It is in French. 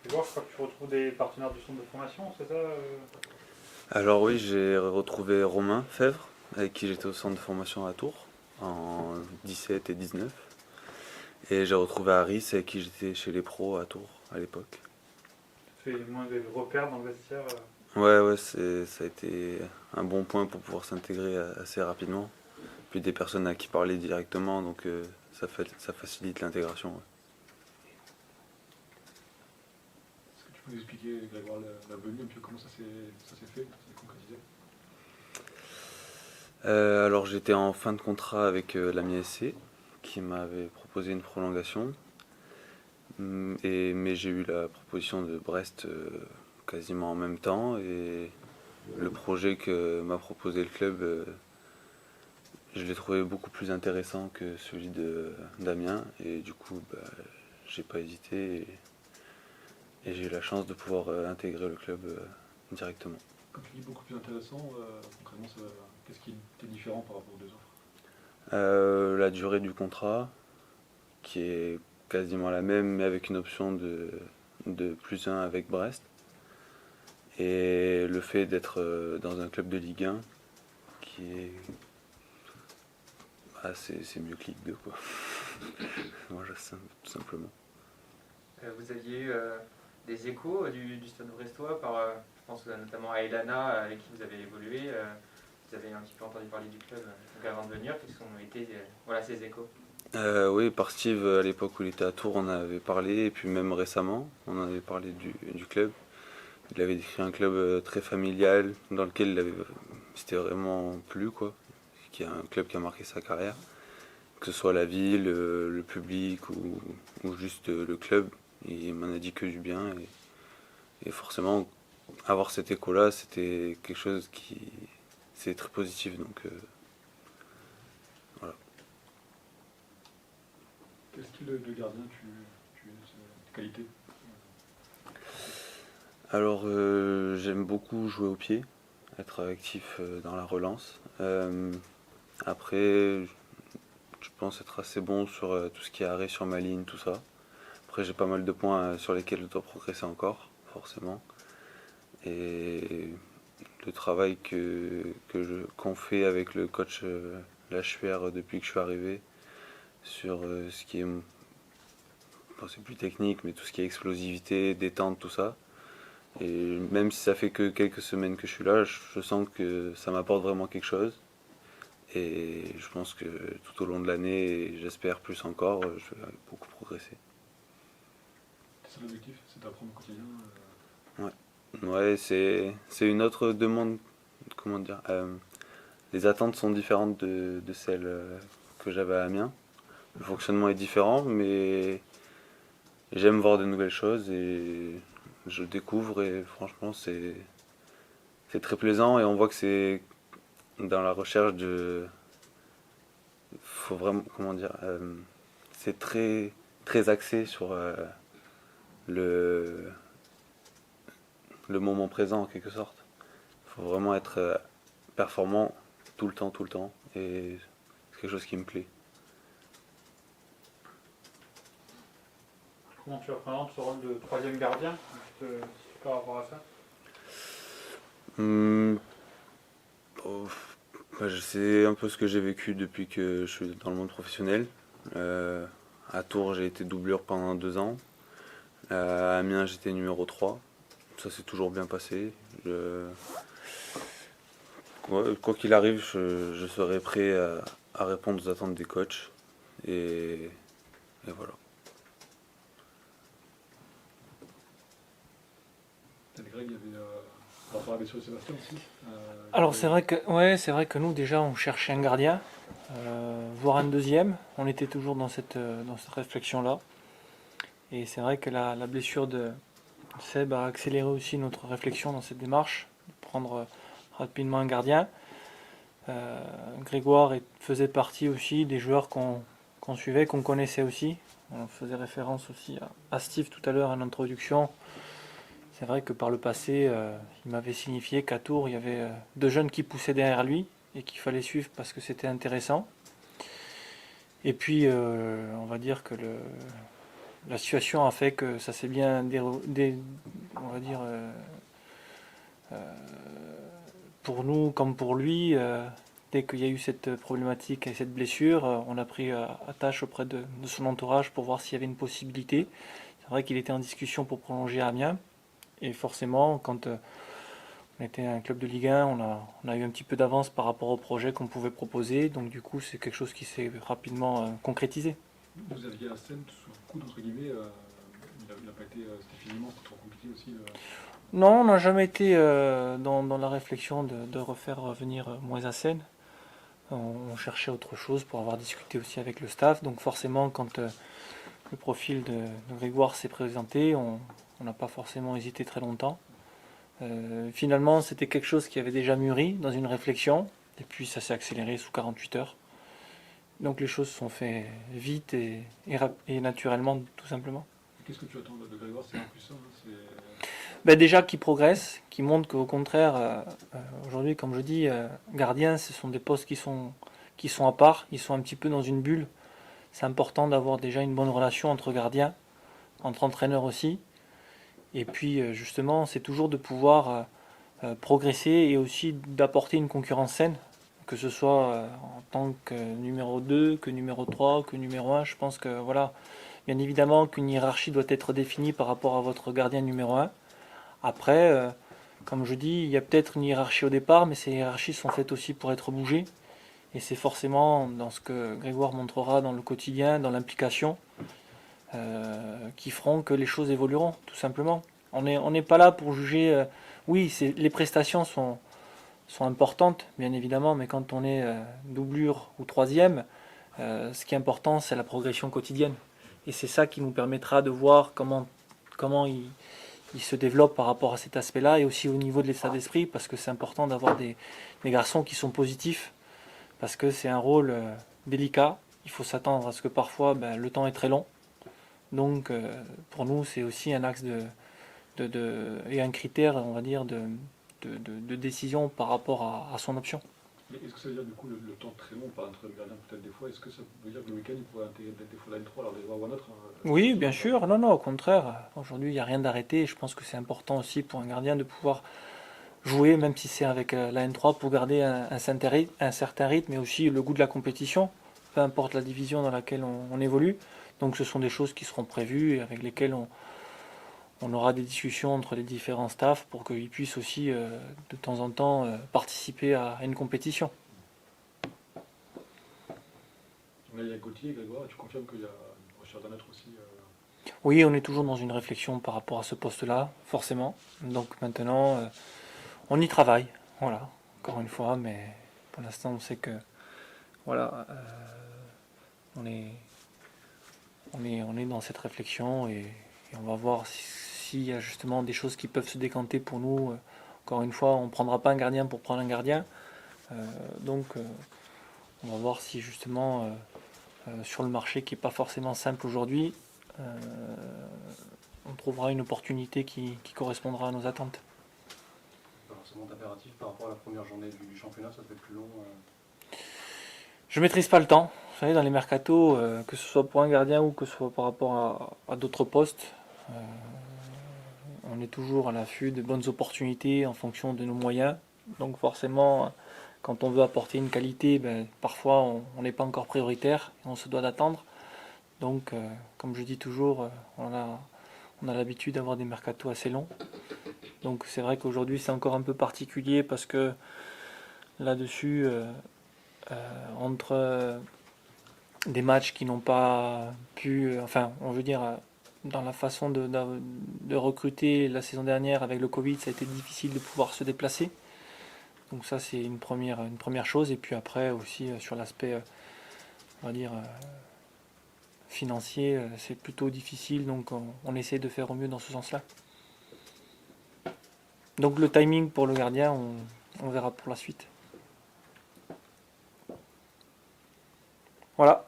Grégoire, je crois que tu retrouves des partenaires du centre de formation, c'est ça Alors oui, j'ai retrouvé Romain Fèvre, avec qui j'étais au centre de formation à Tours, en 17 et 19. Et j'ai retrouvé Harris, avec qui j'étais chez les pros à Tours, à l'époque. Tu fais moins des repères dans le vestiaire. Ouais, ça a été un bon point pour pouvoir s'intégrer assez rapidement. Puis des personnes à qui parler directement, donc ça facilite l'intégration. Ouais. Est-ce que tu peux nous expliquer, Grégoire, la venue, un peu comment ça s'est fait, ça s'est concrétisé? Alors j'étais en fin de contrat avec l'AMI SC, qui m'avait proposé une prolongation. Mais j'ai eu la proposition de Brest quasiment en même temps et le projet que m'a proposé le club, je l'ai trouvé beaucoup plus intéressant que celui d'Amiens et du coup j'ai pas hésité et j'ai eu la chance de pouvoir intégrer le club directement. Quand tu dis beaucoup plus intéressant, concrètement, qu'est-ce qui était différent par rapport aux deux offres? La durée du contrat qui est quasiment la même mais avec une option de +1 avec Brest. Et le fait d'être dans un club de Ligue 1 qui est. C'est mieux que Ligue 2 quoi. Voilà, tout simplement. Vous aviez eu des échos du Stade brestois par, je pense notamment à Elana avec qui vous avez évolué. Vous avez un petit peu entendu parler du club donc avant de venir. Quels ont été voilà, ces échos? Oui, par Steve, à l'époque où il était à Tours, on en avait parlé, et puis même récemment, on en avait parlé du club. Il avait décrit un club très familial, dans lequel c'était vraiment plu, quoi. Qui est un club qui a marqué sa carrière. Que ce soit la ville, le public ou juste le club. Il m'en a dit que du bien, et forcément, avoir cet écho-là, c'était quelque chose qui. C'est très positif, donc voilà. Quel style de gardien tu es, tes qualités? Alors, j'aime beaucoup jouer au pied, être actif dans la relance. Après, je pense être assez bon sur tout ce qui est arrêt sur ma ligne, tout ça. Après, j'ai pas mal de points sur lesquels je dois progresser encore, forcément. Et le travail qu'on fait avec le coach Lachuer depuis que je suis arrivé sur ce qui est, bon, c'est plus technique, mais tout ce qui est explosivité, détente, tout ça. Et même si ça fait que quelques semaines que je suis là, je sens que ça m'apporte vraiment quelque chose. Et je pense que tout au long de l'année, et j'espère plus encore, je vais beaucoup progresser. C'est ça l'objectif, c'est d'apprendre au quotidien. Ouais, ouais, c'est une autre demande. Comment dire les attentes sont différentes de celles que j'avais à Amiens. Le fonctionnement est différent, mais j'aime voir de nouvelles choses et je découvre et franchement c'est très plaisant et on voit que c'est dans la recherche de faut vraiment comment dire c'est très axé sur le le moment présent en quelque sorte. Il faut vraiment être performant tout le temps et c'est quelque chose qui me plaît. Comment tu appréhendes ce rôle de troisième gardien juste, par rapport à ça? Hum, oh, c'est un peu ce que j'ai vécu depuis que je suis dans le monde professionnel. Euh, à Tours, j'ai été doublure pendant 2 ans. À Amiens, j'étais numéro 3. Ça s'est toujours bien passé. Ouais, quoi qu'il arrive, je serai prêt à répondre aux attentes des coachs. Et voilà. T'as dit, Greg, il y avait par rapport à la blessure de Sébastien aussi. Alors c'est vrai que nous déjà on cherchait un gardien, voire un deuxième. On était toujours dans cette réflexion-là. Et c'est vrai que la blessure de Seb a accéléré aussi notre réflexion dans cette démarche, de prendre rapidement un gardien. Grégoire faisait partie aussi des joueurs qu'on suivait, qu'on connaissait aussi. On faisait référence aussi à Steve tout à l'heure en introduction. C'est vrai que par le passé, il m'avait signifié qu'à Tours, il y avait deux jeunes qui poussaient derrière lui et qu'il fallait suivre parce que c'était intéressant. Et puis, on va dire que la situation a fait que ça s'est bien on va dire pour nous comme pour lui. Dès qu'il y a eu cette problématique et cette blessure, on a pris attache auprès de son entourage pour voir s'il y avait une possibilité. C'est vrai qu'il était en discussion pour prolonger à Amiens. Et forcément, quand on était un club de Ligue 1, on a eu un petit peu d'avance par rapport au projet qu'on pouvait proposer. Donc du coup, c'est quelque chose qui s'est rapidement concrétisé. Vous aviez la scène sous le coude, entre guillemets, il n'a pas été, c'était physiquement, c'était trop compliqué aussi. Non, on n'a jamais été dans la réflexion de refaire revenir Moïse Hassen. On cherchait autre chose pour avoir discuté aussi avec le staff. Donc forcément, quand le profil de Grégoire s'est présenté, on n'a pas forcément hésité très longtemps. Finalement, c'était quelque chose qui avait déjà mûri dans une réflexion. Et puis ça s'est accéléré sous 48 heures. Donc les choses se sont faites vite et naturellement, tout simplement. Qu'est-ce que tu attends de Grégoire? C'est un plus ça, hein, Ben déjà qu'il progresse, qu'il montre qu'au contraire, aujourd'hui, comme je dis, gardiens, ce sont des postes qui sont à part, ils sont un petit peu dans une bulle. C'est important d'avoir déjà une bonne relation entre gardiens, entre entraîneurs aussi. Et puis justement, c'est toujours de pouvoir progresser et aussi d'apporter une concurrence saine, que ce soit en tant que numéro 2, que numéro 3, que numéro 1. Je pense que voilà, bien évidemment qu'une hiérarchie doit être définie par rapport à votre gardien numéro 1. Après, comme je dis, il y a peut-être une hiérarchie au départ, mais ces hiérarchies sont faites aussi pour être bougées. Et c'est forcément dans ce que Grégoire montrera dans le quotidien, dans l'implication, qui feront que les choses évolueront, tout simplement. On n'est pas là pour juger. Oui, les prestations sont importantes, bien évidemment, mais quand on est doublure ou troisième, ce qui est important, c'est la progression quotidienne. Et c'est ça qui nous permettra de voir comment il se développe par rapport à cet aspect-là, et aussi au niveau de l'état d'esprit, parce que c'est important d'avoir des garçons qui sont positifs, parce que c'est un rôle délicat. Il faut s'attendre à ce que parfois le temps est très long. Donc pour nous, c'est aussi un axe et un critère, on va dire, de décision par rapport à son option. Mais est-ce que ça veut dire du coup le temps très long, pas entre le gardien peut-être des fois, est-ce que ça veut dire que le week-end il pourrait intégrer peut-être des fois la N3 alors des fois ou un autre Oui, bien sûr. Non, au contraire. Aujourd'hui, il n'y a rien d'arrêté. Je pense que c'est important aussi pour un gardien de pouvoir jouer, même si c'est avec la N3, pour garder un certain rythme et aussi le goût de la compétition, peu importe la division dans laquelle on évolue. Donc ce sont des choses qui seront prévues et avec lesquelles on aura des discussions entre les différents staffs pour qu'ils puissent aussi de temps en temps participer à une compétition. Là, il y a Gauthier, Grégoire, tu confirmes qu'il y a une recherche d'un autre aussi Oui, on est toujours dans une réflexion par rapport à ce poste-là, forcément. Donc maintenant, on y travaille, voilà, encore une fois, mais pour l'instant, on sait que, voilà, on est dans cette réflexion et on va voir s'il y a justement des choses qui peuvent se décanter pour nous. Encore une fois, on ne prendra pas un gardien pour prendre un gardien. Donc, on va voir si justement, sur le marché qui n'est pas forcément simple aujourd'hui, on trouvera une opportunité qui correspondra à nos attentes. Pas forcément d'impératif par rapport à la première journée du championnat, ça peut être plus long. Je ne maîtrise pas le temps. Vous savez, dans les mercatos, que ce soit pour un gardien ou que ce soit par rapport à d'autres postes, on est toujours à l'affût de bonnes opportunités en fonction de nos moyens. Donc forcément, quand on veut apporter une qualité, parfois on n'est pas encore prioritaire et on se doit d'attendre. Donc, comme je dis toujours, on a l'habitude d'avoir des mercatos assez longs. Donc c'est vrai qu'aujourd'hui c'est encore un peu particulier parce que là-dessus, entre des matchs qui n'ont pas pu, on veut dire, dans la façon de recruter la saison dernière avec le Covid, ça a été difficile de pouvoir se déplacer. Donc ça c'est une première chose. Et puis après aussi sur l'aspect, on va dire, financier, c'est plutôt difficile. Donc on essaie de faire au mieux dans ce sens-là. Donc le timing pour le gardien, on verra pour la suite. Voilà.